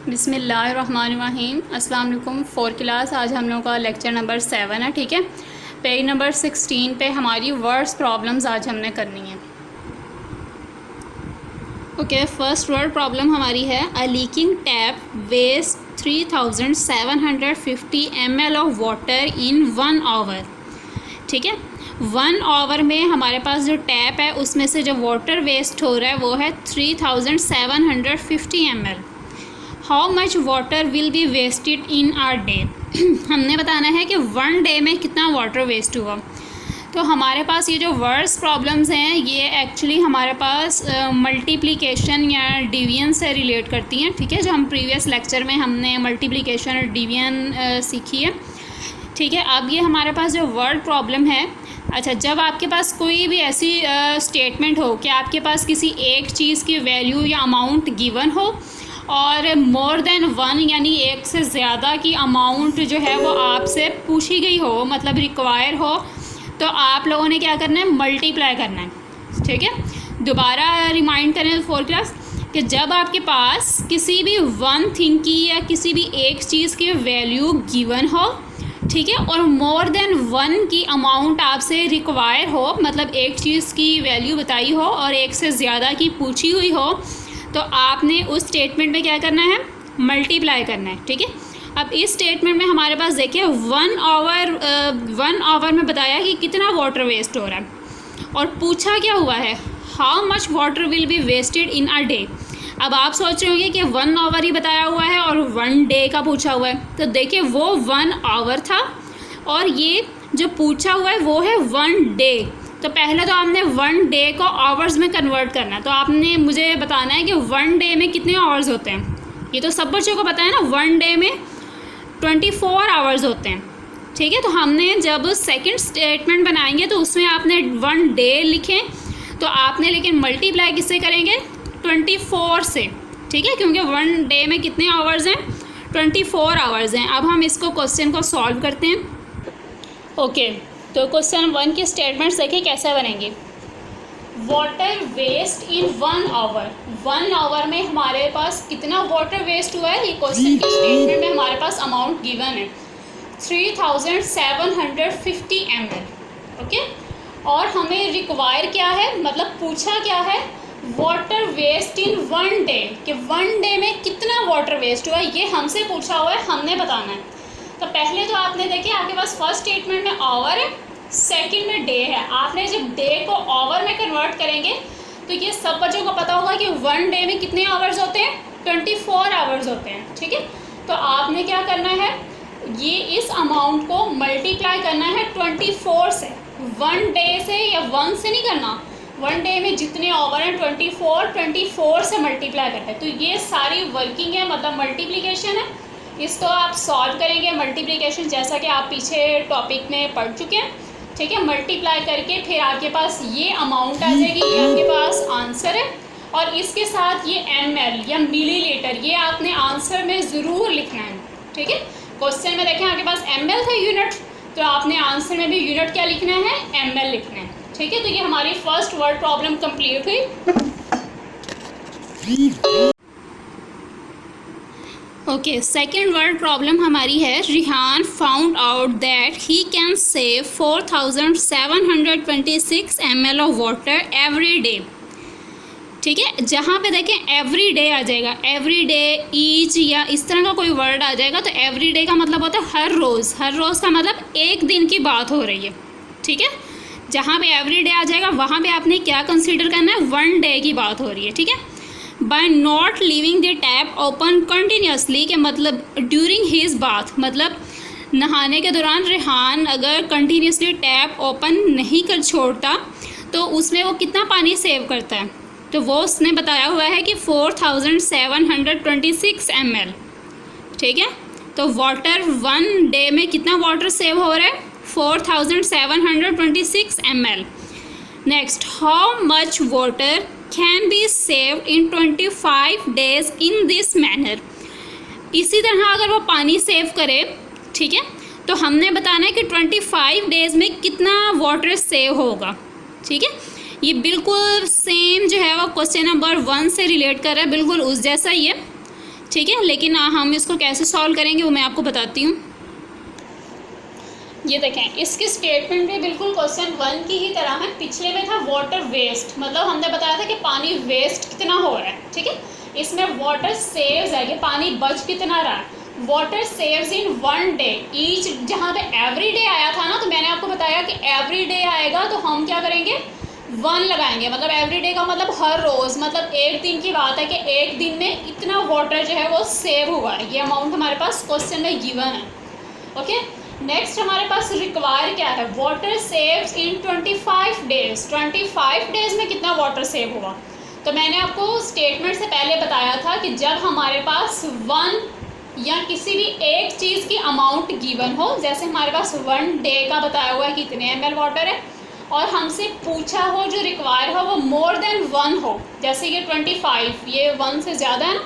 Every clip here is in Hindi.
बिस्मिल्लाहिर्रहमानिर्रहीम। अस्सलाम वालेकुम। 4 क्लास आज हम लोगों का लेक्चर नंबर 7 है। ठीक है, पेज नंबर 16 पे हमारी वर्ड्स प्रॉब्लम्स आज हमने करनी है। ओके, फर्स्ट वर्ड प्रॉब्लम हमारी है a leaking tap waste 3750 ml of water in 1 hour. ठीक है, 1 आवर में हमारे पास जो टैप है उसमें से जो वाटर वेस्ट हो रहा है वो है 3750 ml। How much water will be wasted in our day. हमने बताना है कि 1 डे में कितना वाटर वेस्ट हुआ। तो हमारे पास ये जो वर्ड्स प्रॉब्लम्स हैं ये एक्चुअली हमारे पास मल्टीप्लिकेशन या डिवीजन से रिलेट करती हैं। ठीक है, जो हम प्रीवियस लेक्चर में हमने मल्टीप्लिकेशन और डिवीजन सीखी है। ठीक है, अब ये हमारे पास जो वर्ड प्रॉब्लम है, अच्छा, जब आपके पास कोई भी ऐसी स्टेटमेंट हो कि आपके पास किसी एक चीज़ की वैल्यू या अमाउंट गिवन हो और मोर देन 1 यानी एक से ज़्यादा की अमाउंट जो है वो आपसे पूछी गई हो, मतलब रिक्वायर हो, तो आप लोगों ने क्या करना है, मल्टीप्लाई करना है। ठीक है, दोबारा रिमाइंड करें 4 क्लास कि जब आपके पास किसी भी वन थिंग की या किसी भी एक चीज़ की वैल्यू गिवन हो, ठीक है, और मोर देन 1 की अमाउंट आपसे रिक्वायर हो, मतलब एक चीज़ की वैल्यू बताई हो और एक से ज़्यादा की पूछी हुई हो, तो आपने उस स्टेटमेंट में क्या करना है, मल्टीप्लाई करना है। ठीक है, अब इस स्टेटमेंट में हमारे पास देखिए 1 आवर में बताया कि कितना वाटर वेस्ट हो रहा है और पूछा क्या हुआ है, how much water will be wasted in a day. अब आप सोच रहे होंगे कि 1 आवर ही बताया हुआ है और 1 डे का पूछा हुआ है, तो देखिए वो 1 आवर था और ये जो पूछा हुआ है वो है 1 डे। तो पहले तो आपने 1 डे को आवर्स में कन्वर्ट करना है। तो आपने मुझे बताना है कि 1 डे में कितने आवर्स होते हैं। ये तो सब बच्चों को पता है ना, 1 डे में 24 आवर्स होते हैं। ठीक है, तो हमने जब सेकंड स्टेटमेंट बनाएंगे तो उसमें आपने 1 डे लिखें, तो आपने लेकिन मल्टीप्लाई किससे करेंगे, 24 से। ठीक है, क्योंकि 1 डे में कितने आवर्स हैं, 24 आवर्स हैं। अब हम इसको क्वेश्चन को सॉल्व करते हैं। ओके, तो क्वेश्चन 1 के स्टेटमेंट्स देखिए कैसे बनेंगे। Water waste in 1 hour, 1 hour में हमारे पास कितना वाटर वेस्ट हुआ है, ये क्वेश्चन के स्टेटमेंट में हमारे पास अमाउंट गिवन है 3750 ml। ओके, और हमें रिक्वायर क्या है, मतलब पूछा क्या है, वाटर वेस्ट इन 1 डे, कि 1 डे में कितना वाटर वेस्ट हुआ, ये हमसे पूछा हुआ है, हमने बताना है। तो पहले तो आपने देखिए आपके पास फर्स्ट स्टेटमेंट में आवर है, सेकंड में डे है। आपने जब डे को आवर में कन्वर्ट करेंगे तो ये सब बच्चों को पता होगा कि 1 डे में कितने आवर्स होते हैं, 24 आवर्स होते हैं। ठीक है, तो आपने क्या करना है, ये इस अमाउंट को मल्टीप्लाई करना है 24 से। 1 डे से या 1 से नहीं करना, 1 डे में जितने आवर हैं 24 से मल्टीप्लाई करना है। तो ये सारी वर्किंग है, मतलब मल्टीप्लिकेशन है। इसको आप सॉल्व करेंगे मल्टीप्लिकेशन, जैसा कि आप पीछे टॉपिक में पढ़ चुके हैं। ठीक है, मल्टीप्लाई करके फिर आपके पास ये अमाउंट आ जाएगी, ये आपके पास आंसर है। और इसके साथ ये ml या मिलीलीटर, ये आपने आंसर में ज़रूर लिखना है। ठीक है, क्वेश्चन में देखें आपके पास ml था यूनिट, तो आपने आंसर में भी यूनिट क्या लिखना है, ml लिखना है। ठीक है, तो ये हमारी फर्स्ट वर्ड प्रॉब्लम कंप्लीट हुई। ओके, सेकेंड वर्ड प्रॉब्लम हमारी है Rihan found out that he can save 4726 ml of water every day. ठीक है, जहाँ पे देखें एवरी डे आ जाएगा, एवरी डे, ईच या इस तरह का कोई वर्ड आ जाएगा, तो एवरी डे का मतलब होता है हर रोज़। हर रोज़ का मतलब एक दिन की बात हो रही है। ठीक है, जहाँ पे एवरी डे आ जाएगा वहाँ पे आपने क्या कंसीडर करना है, 1 डे की बात हो रही है। ठीक है, by not leaving the tap open continuously, के मतलब ड्यूरिंग हिज बाथ, मतलब नहाने के दौरान रेहान अगर कंटिन्यूसली टैप ओपन नहीं कर छोड़ता तो उसमें वो कितना पानी सेव करता है, तो वो उसने बताया हुआ है कि 4726 ml। ठीक है, तो वाटर 1 डे में कितना वाटर सेव हो रहा है, 4726 ml। Next, how much water can be saved in 25 days in this manner. इसी तरह अगर वो पानी सेव करे, ठीक है, तो हमने बताना है कि 25 डेज में कितना वाटर सेव होगा। ठीक है, ये बिल्कुल सेम जो है वो क्वेश्चन नंबर 1 से रिलेट कर रहा है, बिल्कुल उस जैसा ही है। ठीक है। लेकिन हम इसको कैसे सॉल्व करेंगे वो मैं आपको बताती हूँ। ये देखें, इसकी स्टेटमेंट भी बिल्कुल क्वेश्चन 1 की ही तरह है। पिछले में था वाटर वेस्ट, मतलब हमने बताया था कि पानी वेस्ट कितना हो रहा है, ठीक है। इसमें वाटर सेव्स है कि पानी बच कितना रहा है। वाटर सेव्स इन 1 डे ईच, जहाँ पे एवरी डे आया था ना, तो मैंने आपको बताया कि एवरी डे आएगा तो हम क्या करेंगे, 1 लगाएंगे। मतलब एवरी डे का मतलब हर रोज़, मतलब एक दिन की बात है कि एक दिन में इतना वाटर जो है वो सेव हुआ है। ये अमाउंट हमारे पास क्वेश्चन में गिवन है, ओके। नेक्स्ट हमारे पास रिक्वायर क्या है, वाटर सेव्स इन 25 डेज। 25 डेज में कितना वाटर सेव हुआ। तो मैंने आपको स्टेटमेंट से पहले बताया था कि जब हमारे पास 1 या किसी भी एक चीज़ की अमाउंट गिवन हो, जैसे हमारे पास 1 डे का बताया हुआ है कितने ml वाटर है, और हमसे पूछा हो जो रिक्वायर हो वो मोर देन 1 हो, जैसे ये 25, ये 1 से ज़्यादा है।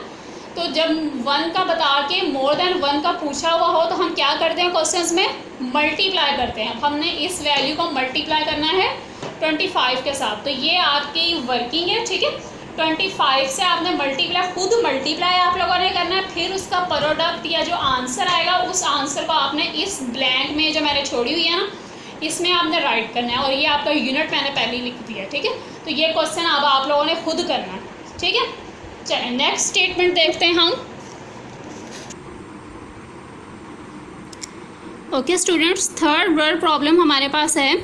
तो जब 1 का बता के मोर देन 1 का पूछा हुआ हो तो हम क्या करते हैं, क्वेश्चंस में मल्टीप्लाई करते हैं। हमने इस वैल्यू को मल्टीप्लाई करना है 25 के साथ। तो ये आपकी वर्किंग है, ठीक है। 25 से आपने मल्टीप्लाई, खुद मल्टीप्लाई आप लोगों ने करना है, फिर उसका प्रोडक्ट या जो आंसर आएगा उस आंसर को आपने इस ब्लैंक में जो मैंने छोड़ी हुई है ना, इसमें आपने राइट करना है। और ये आपका यूनिट मैंने पहले ही लिख दिया है, ठीक है। तो ये क्वेश्चन अब आप लोगों ने खुद करना है, ठीक है। चलिए नेक्स्ट स्टेटमेंट देखते हैं हम। Okay students, third word problem हमारे पास है,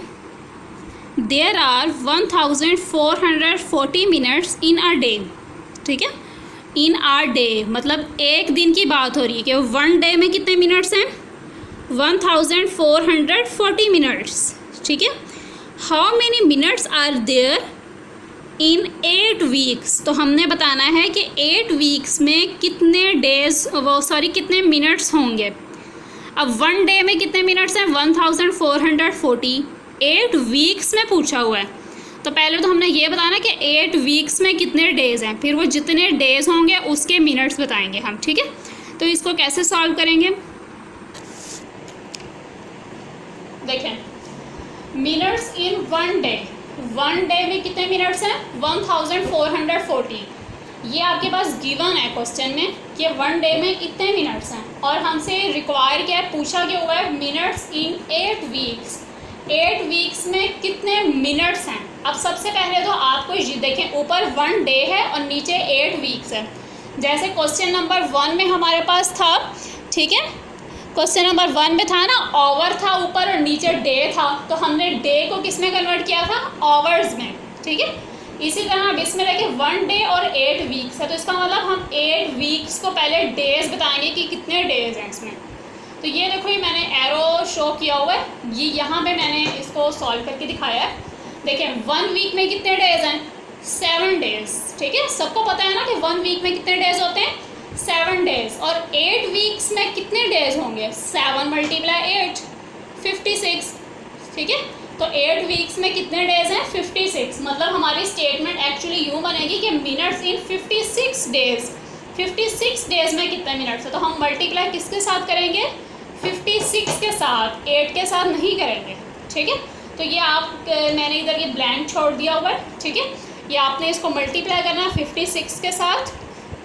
there are 1440 minutes in a day, ठीक है। इन अ डे मतलब एक दिन की बात हो रही है कि 1 डे में कितने मिनट्स हैं, 1440 मिनट्स, ठीक है। How many minutes are there in 8 weeks. तो हमने बताना है कि 8 वीक्स में कितने डेज, कितने मिनट्स होंगे। अब 1 डे में कितने मिनट्स हैं, 1440, 8 वीक्स में पूछा हुआ है। तो पहले तो हमने ये बताना कि 8 वीक्स में कितने डेज़ हैं, फिर वो जितने डेज़ होंगे उसके मिनट्स बताएंगे हम, ठीक है। तो इसको कैसे सॉल्व करेंगे, देखें, मिनट्स इन 1 डे, 1 डे में कितने मिनट्स हैं, 1440। ये आपके पास गिवन है क्वेश्चन में कि 1 डे में इतने मिनट्स हैं, और हमसे रिक्वायर क्या है, पूछा क्या हुआ है, मिनट्स इन 8 वीक्स। 8 वीक्स में कितने मिनट्स हैं। अब सबसे पहले तो आपको ये देखें, ऊपर 1 डे है और नीचे 8 वीक्स है। जैसे क्वेश्चन नंबर 1 में हमारे पास था, ठीक है, क्वेश्चन नंबर 1 में था ना, आवर था ऊपर और नीचे डे था, तो हमने डे को किस में कन्वर्ट किया था, आवर्स में, ठीक है। इसी तरह अब इसमें देखिए 1 डे और 8 वीक्स है, तो इसका मतलब हम 8 वीक्स को पहले डेज बताएंगे कि कितने डेज हैं इसमें। तो ये देखो, ये मैंने एरो शो किया हुआ है, ये यहाँ पे मैंने इसको सॉल्व करके दिखाया है। देखिए 1 वीक में कितने डेज हैं, 7 डेज, ठीक है। सबको पता है ना कि 1 वीक में कितने डेज होते हैं, 7 डेज। और 8 वीक्स में कितने डेज होंगे, 7 × 8 56, ठीक है। तो 8 वीक्स में कितने डेज हैं, 56। मतलब हमारी स्टेटमेंट एक्चुअली यूँ बनेगी कि मिनट्स इन 56 डेज। 56 डेज में कितने मिनट्स है, तो हम मल्टीप्लाई किसके साथ करेंगे, 56 के साथ, 8 के साथ नहीं करेंगे, ठीक है। तो ये आप, मैंने इधर ये ब्लैंक छोड़ दिया हुआ है, ठीक है। ये आपने इसको मल्टीप्लाई करना है 56 के साथ,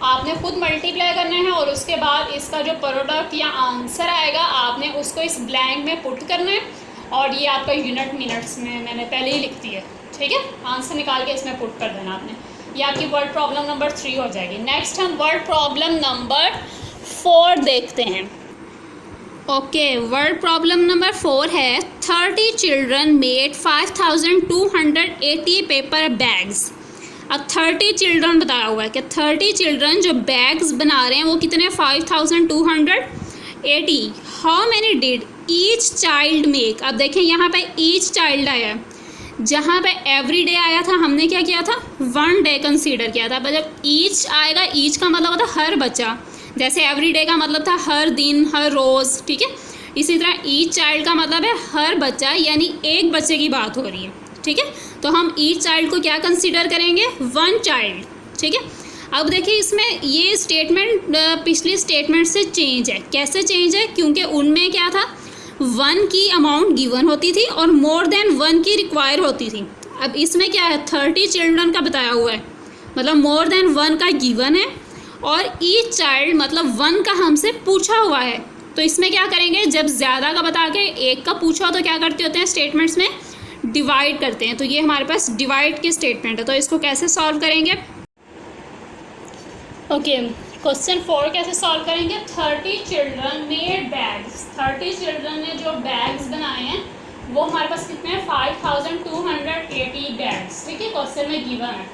आपने खुद मल्टीप्लाई करना है, और उसके बाद इसका जो प्रोडक्ट या आंसर आएगा आपने उसको इस ब्लैंक में पुट करना है, और ये आपका यूनिट मिनट्स में मैंने पहले ही लिख दिया है, ठीक है। आंसर निकाल के इसमें पुट कर देना आपने। ये आपकी वर्ड प्रॉब्लम नंबर 3 हो जाएगी। नेक्स्ट हम वर्ड प्रॉब्लम नंबर 4 देखते हैं। ओके, वर्ड प्रॉब्लम नंबर 4 है, 30 चिल्ड्रन मेड 5280 पेपर बैग्स। अब 30 चिल्ड्रन बताया हुआ है कि 30 चिल्ड्रन जो बैग्स बना रहे हैं वो कितने, 5280। How many did each child make. अब देखें यहाँ पे ईच चाइल्ड आया है, जहाँ पे एवरी डे आया था हमने क्या किया था, 1 डे कंसीडर किया था। जब ईच आएगा, ईच का मतलब होता है हर बच्चा, जैसे एवरी डे का मतलब था हर दिन, हर रोज़, ठीक है। इसी तरह ईच चाइल्ड का मतलब है हर बच्चा, यानी एक बच्चे की बात हो रही है, ठीक है। तो हम ईच चाइल्ड को क्या कंसीडर करेंगे, 1 चाइल्ड, ठीक है। अब देखिए इसमें ये स्टेटमेंट पिछली स्टेटमेंट से चेंज है। कैसे चेंज है, क्योंकि उनमें क्या था, 1 की अमाउंट गिवन होती थी और मोर देन 1 की रिक्वायर होती थी। अब इसमें क्या है, 30 चिल्ड्रन का बताया हुआ है, मतलब मोर देन 1 का गिवन है और ईच चाइल्ड मतलब 1 का हमसे पूछा हुआ है। तो इसमें क्या करेंगे, जब ज़्यादा का बता के 1 का पूछा हो तो क्या करते होते हैं स्टेटमेंट्स में, डिवाइड करते हैं। तो ये हमारे पास डिवाइड की स्टेटमेंट है। तो इसको कैसे सॉल्व करेंगे, ओके क्वेश्चन 4 कैसे सॉल्व करेंगे। 30 चिल्ड्रन मेड बैग्स, 30 चिल्ड्रन ने जो बैग्स बनाए हैं वो हमारे पास कितने हैं, 5280 बैग्स। ठीक है, क्वेश्चन में गिवन है।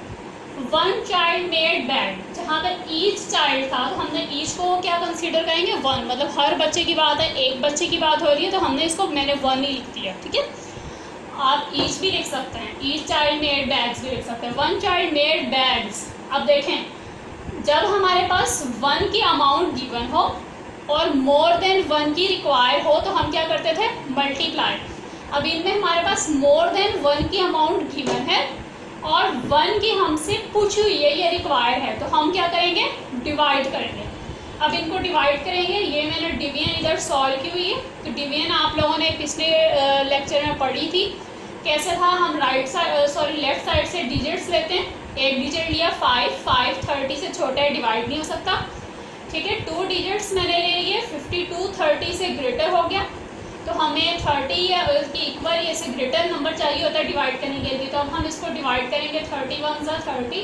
1 चाइल्ड मेड बैग, जहाँ पर ईच चाइल्ड था तो हमने ईच को क्या कंसीडर करेंगे, 1, मतलब हर बच्चे की बात है, एक बच्चे की बात हो रही है तो हमने इसको मैंने 1 ही लिख दिया। ठीक है, आप ईच भी लिख सकते हैं, ईच चाइल्ड मेड बैग्स भी लिख सकते हैं। 1 चाइल्ड मेड बैग्स। अब देखें, जब हमारे पास 1 की अमाउंट गिवन हो और मोर देन 1 की रिक्वायर हो तो हम क्या करते थे, मल्टीप्लाई। अब इनमें हमारे पास मोर देन 1 की अमाउंट गिवन है और 1 की हमसे पूछी हुई है, ये रिक्वायर है, तो हम क्या करेंगे, डिवाइड करेंगे। अब इनको डिवाइड करेंगे, ये मैंने डिवीजन इधर सॉल्व की हुई है। तो डिवीजन आप लोगों ने पिछले लेक्चर में पढ़ी थी, कैसे था, हम लेफ्ट साइड से डिजिट्स लेते हैं। एक डिजिट लिया 5 30 से छोटा है, डिवाइड नहीं हो सकता। ठीक है, 2 डिजिट्स मैंने ले लिए, 52 30 से ग्रेटर हो गया, तो हमें 30 या उसकी इक्वल या से ग्रेटर नंबर चाहिए होता है डिवाइड करने के लिए। तो अब हम इसको डिवाइड करेंगे, 31 × 30।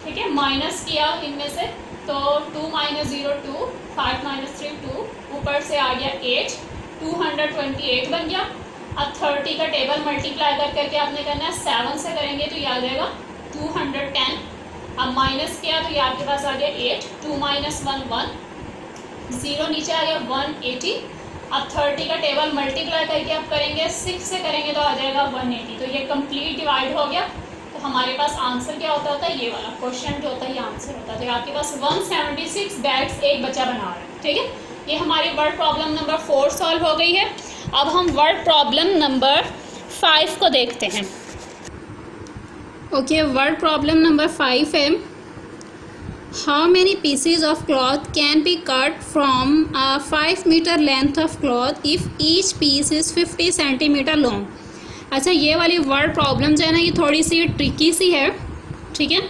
ठीक है, माइनस किया इनमें से, तो 2 - 0 2, 5 - 3 2, ऊपर से आ गया 8, 228 बन गया। अब 30 का टेबल मल्टीप्लाई करके आपने करना है, 7 से करेंगे तो ये आ जाएगा 210। अब माइनस किया तो ये आपके पास आ गया 8, 2 - 1 1, 0 नीचे आ गया 180। अब 30 का टेबल मल्टीप्लाई करके आप करेंगे, 6 से करेंगे तो आ जाएगा 180। तो ये कंप्लीट डिवाइड हो गया। तो हमारे पास आंसर क्या होता है, ये वाला क्वेश्चन जो होता है ये आंसर होता है। तो आपके पास 176 बैग्स एक बच्चा बना रहा है। ठीक है, ये हमारी वर्ड प्रॉब्लम नंबर 4 सॉल्व हो गई है। अब हम वर्ड प्रॉब्लम नंबर 5 को देखते हैं। ओके, वर्ड प्रॉब्लम नंबर 5 है, how many pieces of cloth can be cut from 5 metre length of cloth if each piece is 50 centimetre long. अच्छा, ये वाली वर्ड प्रॉब्लम जो है ना, ये थोड़ी सी ट्रिकी सी है। ठीक है,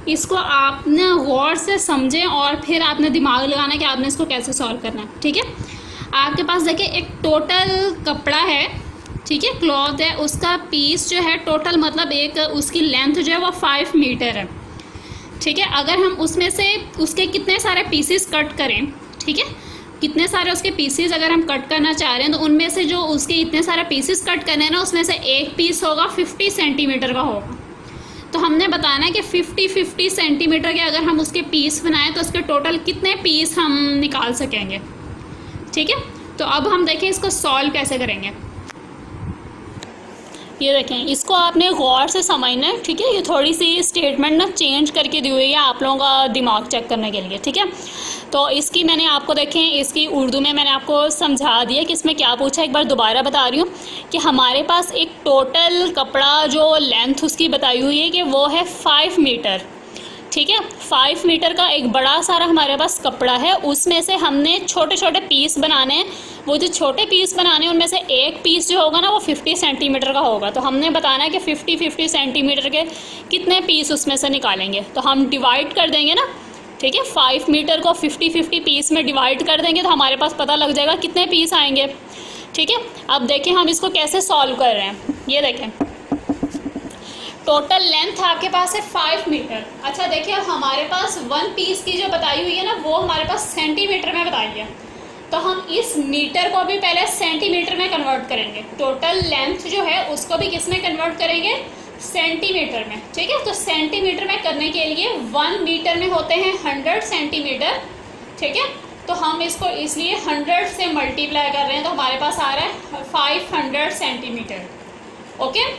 इसको आपने गौर से समझें और फिर आपने दिमाग लगाना है कि आपने इसको कैसे सॉल्व करना है। ठीक है, आपके पास देखिए एक टोटल कपड़ा है, ठीक है, क्लॉथ है, उसका पीस जो है टोटल मतलब एक उसकी लेंथ जो है वो 5 मीटर है। ठीक है, अगर हम उसमें से उसके कितने सारे पीसेस कट करें, ठीक है, कितने सारे उसके पीसेस अगर हम कट करना चाह रहे हैं तो उनमें से जो उसके इतने सारे पीसेस कट करने हैं ना, उसमें से एक पीस होगा 50 सेंटीमीटर का होगा। तो हमने बताना है कि 50 सेंटीमीटर के अगर हम उसके पीस बनाएं तो उसके टोटल कितने पीस हम निकाल सकेंगे। ठीक है, तो अब हम देखें इसको सॉल्व कैसे करेंगे। ये देखें, इसको आपने गौर से समझना है। ठीक है, ये थोड़ी सी स्टेटमेंट ना चेंज करके दी हुई है आप लोगों का दिमाग चेक करने के लिए। ठीक है, तो इसकी मैंने आपको देखें, इसकी उर्दू में मैंने आपको समझा दिया कि इसमें क्या पूछा। एक बार दोबारा बता रही हूँ कि हमारे पास एक टोटल कपड़ा जो लेंथ उसकी बताई हुई है कि वो है 5 मीटर। ठीक है, 5 मीटर का एक बड़ा सारा हमारे पास कपड़ा है, उसमें से हमने छोटे छोटे पीस बनाने हैं। वो जो छोटे पीस बनाने हैं उनमें से एक पीस जो होगा ना वो 50 सेंटीमीटर का होगा। तो हमने बताना है कि 50 सेंटीमीटर के कितने पीस उसमें से निकालेंगे। तो हम डिवाइड कर देंगे ना, ठीक है, 5 मीटर को 50 पीस में डिवाइड कर देंगे तो हमारे पास पता लग जाएगा कितने पीस आएंगे। ठीक है, अब देखें हम इसको कैसे सॉल्व कर रहे हैं। ये देखें, टोटल लेंथ आपके पास है 5 मीटर। अच्छा देखिए, अब हमारे पास 1 पीस की जो बताई हुई है ना वो हमारे पास सेंटीमीटर में बताई है। तो हम इस मीटर को भी पहले सेंटीमीटर में कन्वर्ट करेंगे। टोटल लेंथ जो है उसको भी किस में कन्वर्ट करेंगे, सेंटीमीटर में। ठीक है, तो सेंटीमीटर में करने के लिए 1 मीटर में होते हैं 100 सेंटीमीटर। ठीक है, तो हम इसको इसलिए 100 से मल्टीप्लाई कर रहे हैं तो हमारे पास आ रहा है 500 सेंटीमीटर। ओके,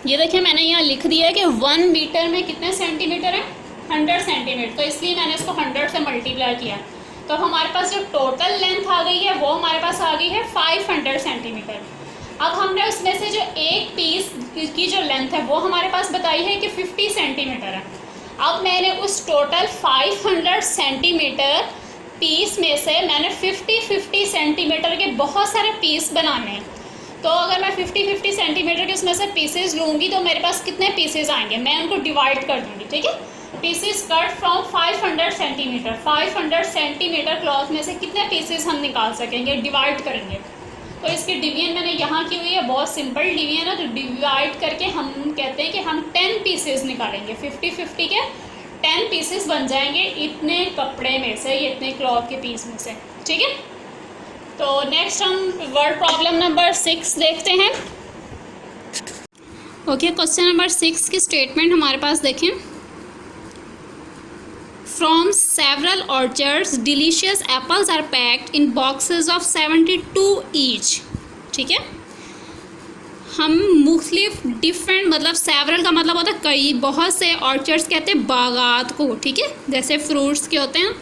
ये देखिए मैंने यहाँ लिख दिया है कि 1 मीटर में कितने सेंटीमीटर है, 100 सेंटीमीटर। तो इसलिए मैंने इसको 100 से मल्टीप्लाई किया। तो हमारे पास जो टोटल लेंथ आ गई है वो हमारे पास आ गई है 500 सेंटीमीटर। अब हमने उसमें से जो एक पीस की जो लेंथ है वो हमारे पास बताई है कि 50 सेंटीमीटर है। अब मैंने उस टोटल 500 सेंटीमीटर पीस में से मैंने 50 सेंटीमीटर के बहुत सारे पीस बनाने हैं। तो अगर मैं 50 सेंटीमीटर के उसमें से पीसेस लूँगी तो मेरे पास कितने पीसेस आएंगे, मैं उनको डिवाइड कर दूँगी। ठीक है, pieces cut from 500 centimetre, 500 centimetre cloth में से कितने पीसेस हम निकाल सकेंगे, डिवाइड करेंगे। तो इसकी डिवीजन मैंने यहाँ की हुई है, बहुत सिंपल डिवीजन है। तो डिवाइड करके हम कहते हैं कि हम 10 पीसेस निकालेंगे, 50-50 के 10 पीसेस बन जाएंगे इतने कपड़े में से, इतने क्लॉथ के पीस में से, ठीक है। तो नेक्स्ट हम वर्ड प्रॉब्लम नंबर 6 देखते हैं। ओके, क्वेश्चन नंबर 6 की स्टेटमेंट हमारे पास देखें। From several orchards delicious apples are packed in boxes of 72 each, ठीक है। हम मुख्तलिफ डिफरेंट, मतलब सेवरल का मतलब होता है कई, बहुत से, ऑर्चर्ड्स कहते हैं बागात को, ठीक है, जैसे फ्रूट्स के होते हैं।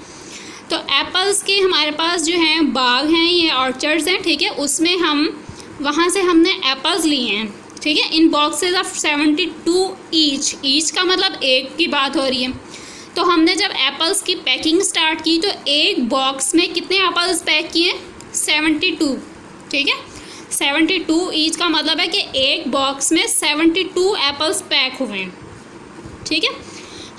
तो एप्पल्स के हमारे पास जो हैं बाग हैं, ये ऑर्चर्ड्स हैं, ठीक है। उसमें हम वहाँ से हमने एप्पल्स लिए हैं, ठीक है, इन बॉक्सेस ऑफ 72 ईच। ईच का मतलब एक की बात हो रही है। तो हमने जब एप्पल्स की पैकिंग स्टार्ट की तो एक बॉक्स में कितने एप्पल्स पैक किए, 72, ठीक है। 72 ईच का मतलब है कि एक बॉक्स में 72 एप्पल्स पैक हुए हैं, ठीक है।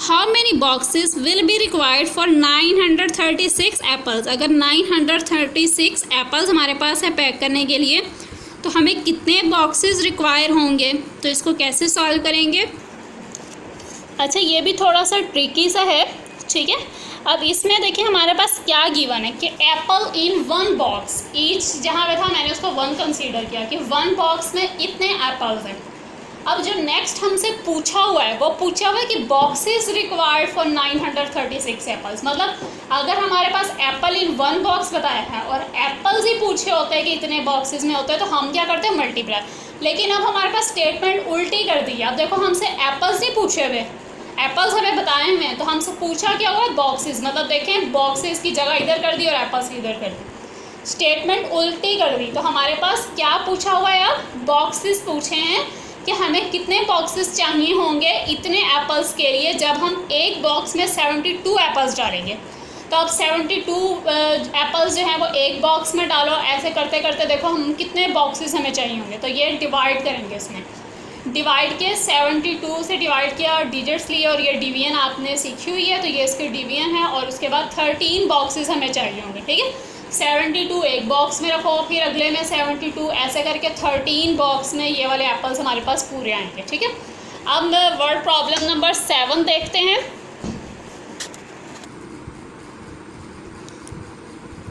How many boxes will be required for 936 apples. अगर 936 एप्पल्स हमारे पास है पैक करने के लिए, तो हमें कितने बॉक्सेस रिक्वायर होंगे। तो इसको कैसे सॉल्व करेंगे। अच्छा, ये भी थोड़ा सा ट्रिकी सा है, ठीक है। अब इसमें देखिए हमारे पास क्या गिवन है कि एप्पल इन 1 बॉक्स, ईच जहाँ पे था मैंने उसको 1 कंसीडर किया कि 1 बॉक्स में इतने एप्पल्स हैं। अब जो नेक्स्ट हमसे पूछा हुआ है वो पूछा हुआ है कि बॉक्सेस रिक्वायर्ड फॉर 936 एप्पल्स। मतलब अगर हमारे पास एप्पल इन 1 बॉक्स बताया है और एप्पल्स ही पूछे होते हैं कि इतने बॉक्सेस में होते हैं, तो हम क्या करते हैं, मल्टीप्लाई। लेकिन अब हमारे पास स्टेटमेंट उल्टी कर दी है। अब देखो हमसे एप्पल्स ही पूछे हुए, एप्पल्स हमें बताए हुए हैं, तो हमसे पूछा क्या हुआ, बॉक्सेस। मतलब देखें बॉक्सेस की जगह इधर कर दी और एप्पल्स की इधर कर दी, स्टेटमेंट उल्टी कर दी। तो हमारे पास क्या पूछा हुआ है, अब बॉक्सेस पूछे हैं कि हमें कितने बॉक्सेस चाहिए होंगे इतने एप्पल्स के लिए, जब हम एक बॉक्स में 72 एप्पल्स डालेंगे। तो अब 72 एप्पल्स जो हैं वो एक बॉक्स में डालो, ऐसे करते करते देखो हम कितने बॉक्सेस हमें चाहिए होंगे। तो ये डिवाइड करेंगे, इसमें डिवाइड के 72 से डिवाइड किया और डिजिट्स लिए, और ये डिवीजन आपने सीखी हुई है, तो ये इसके डिवीजन है। और उसके बाद 13 बॉक्सेस हमें चाहिए होंगे, ठीक है। 72 एक बॉक्स में रखो, फिर अगले में 72, ऐसे करके 13 बॉक्स में ये वाले एप्पल्स हमारे पास पूरे आएंगे, ठीक है। अब वर्ड प्रॉब्लम नंबर 7 देखते हैं।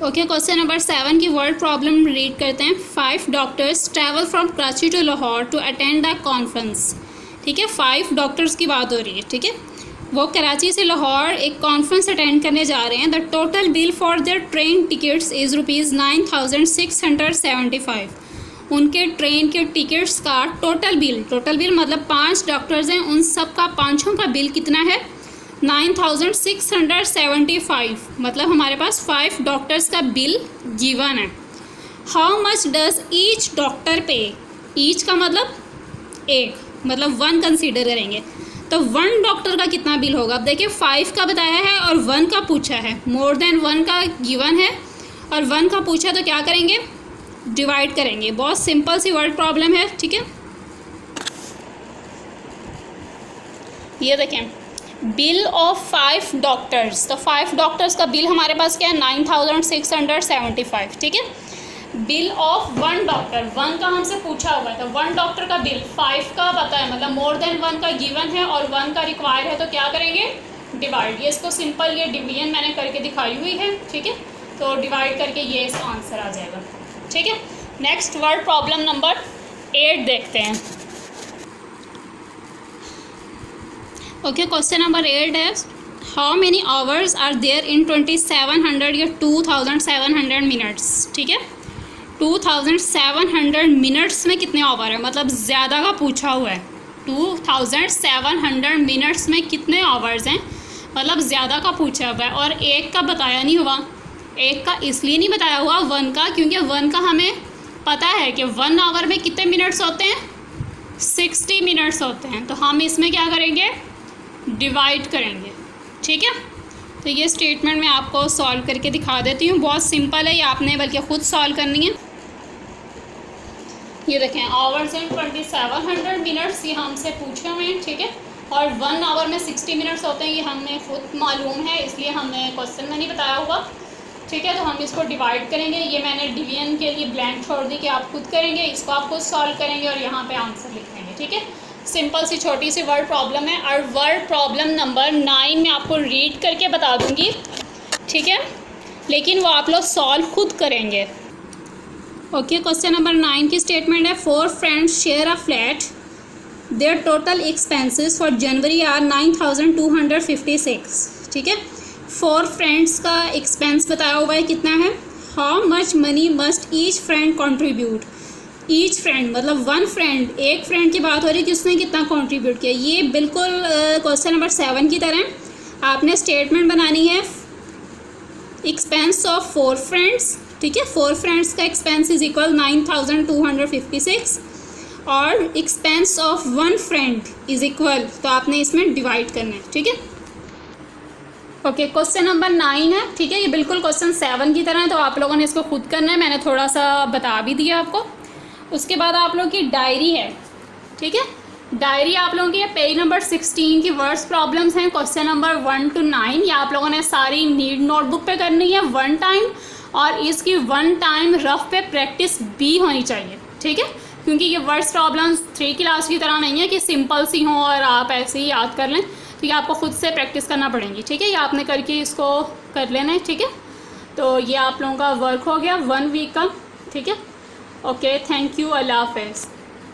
ओके, क्वेश्चन नंबर 7 की वर्ड प्रॉब्लम रीड करते हैं। 5 doctors travel from Karachi to Lahore to attend the conference, ठीक है। 5 डॉक्टर्स की बात हो रही है, ठीक है। वो कराची से लाहौर एक कॉन्फ्रेंस अटेंड करने जा रहे हैं। The total bill for their train tickets is ₹9,675। उनके ट्रेन के टिकट्स का टोटल बिल मतलब 5 डॉक्टर्स हैं, उन सब का पाँचों का बिल कितना है, 9,675। मतलब हमारे पास 5 डॉक्टर्स का बिल गिवन है। How much does each doctor पे। ईच का मतलब एक, मतलब 1 कंसीडर करेंगे, तो 1 डॉक्टर का कितना बिल होगा। अब देखिए 5 का बताया है और 1 का पूछा है, मोर देन 1 का गिवन है और 1 का पूछा, तो क्या करेंगे, डिवाइड करेंगे। बहुत सिंपल सी वर्ड प्रॉब्लम है, ठीक है। ये देखें बिल ऑफ 5 डॉक्टर्स, तो 5 डॉक्टर्स का बिल हमारे पास क्या है, 9,675, ठीक है। बिल ऑफ 1 डॉक्टर, 1 का हमसे पूछा हुआ है, तो 1 डॉक्टर का बिल 5 का पता है, मतलब मोर देन 1 का गिवन है और 1 का रिक्वायर है, तो क्या करेंगे, डिवाइड। ये इसको सिंपल, ये डिवीजन मैंने करके दिखाई हुई है, ठीक है। तो डिवाइड करके ये इसका आंसर आ जाएगा, ठीक है। नेक्स्ट वर्ड प्रॉब्लम नंबर 8 देखते हैं। ओके, क्वेश्चन नंबर 8 है how many hours are there in 2700 या 2700 मिनट्स, ठीक है। 2700 मिनट्स में कितने आवर है, मतलब ज़्यादा का पूछा हुआ है। 2700 मिनट्स में कितने आवर्स हैं, मतलब ज़्यादा का पूछा हुआ है। और एक का बताया नहीं हुआ, एक का इसलिए नहीं बताया हुआ 1 का, क्योंकि 1 का हमें पता है कि 1 आवर में कितने मिनट्स होते हैं, 60 मिनट्स होते हैं। तो हम इसमें क्या करेंगे, डिवाइड करेंगे, ठीक है। तो ये स्टेटमेंट मैं आपको सॉल्व करके दिखा देती हूँ, बहुत सिंपल है, ये आपने बल्कि ख़ुद सॉल्व करनी है। ये देखें आवर्स इन 2700 मिनट्स, ये हमसे पूछे हुए हैं, ठीक है। और 1 आवर में 60 मिनट्स होते हैं, ये हमें खुद मालूम है, इसलिए हमने क्वेश्चन में नहीं बताया होगा। ठीक है, तो हम इसको डिवाइड करेंगे। ये मैंने डिवीजन के लिए ब्लैंक छोड़ दी कि आप खुद करेंगे, इसको आप खुद सॉल्व करेंगे और यहाँ पे आंसर लिख देंगे। ठीक है, सिंपल सी छोटी सी वर्ड प्रॉब्लम है। और वर्ड प्रॉब्लम नंबर 9 में आपको रीड करके बता दूँगी। ठीक है, लेकिन वो आप लोग सॉल्व खुद करेंगे। ओके, क्वेश्चन नंबर 9 की स्टेटमेंट है 4 friends share a flat, there total expenses for January are 9256। ठीक है, 4 फ्रेंड्स का एक्सपेंस बताया हुआ है, कितना है? How much money must each friend contribute. Each friend मतलब 1 फ्रेंड, एक फ्रेंड की बात हो रही है कि उसने कितना कॉन्ट्रीब्यूट किया। ये बिल्कुल क्वेश्चन नंबर 7 की तरह आपने स्टेटमेंट बनानी है। एक्सपेंस ऑफ 4 फ्रेंड्स, ठीक है, 4 फ्रेंड्स का एक्सपेंस इज इक्वल 9256 और expense of 1 friend is equal, तो आपने इसमें डिवाइड करना है। ठीक है, ओके, क्वेश्चन नंबर 9 है। ठीक है, ये बिल्कुल क्वेश्चन 7 की तरह है, तो आप लोगों ने इसको खुद करना है, मैंने थोड़ा सा बता भी दिया आपको। उसके बाद आप लोगों की डायरी है। ठीक है, डायरी आप लोगों की पेज नंबर 16 की वर्ड्स प्रॉब्लम्स हैं, क्वेश्चन नंबर 1 to 9। ये आप लोगों ने सारी नीड नोटबुक पे करनी है 1 टाइम, और इसकी 1 टाइम रफ पे प्रैक्टिस भी होनी चाहिए। ठीक है, क्योंकि ये वर्ड्स प्रॉब्लम्स 3 क्लास की तरह नहीं है कि सिंपल सी हों और आप ऐसे ही याद कर लें। तो ये आपको खुद से प्रैक्टिस करना पड़ेगी। ठीक है, ये आपने करके इसको कर लेना है। ठीक है, तो ये आप लोगों का वर्क हो गया 1 वीक का। ठीक है, ओके, थैंक यू, अल्लाह हाफ़िज़।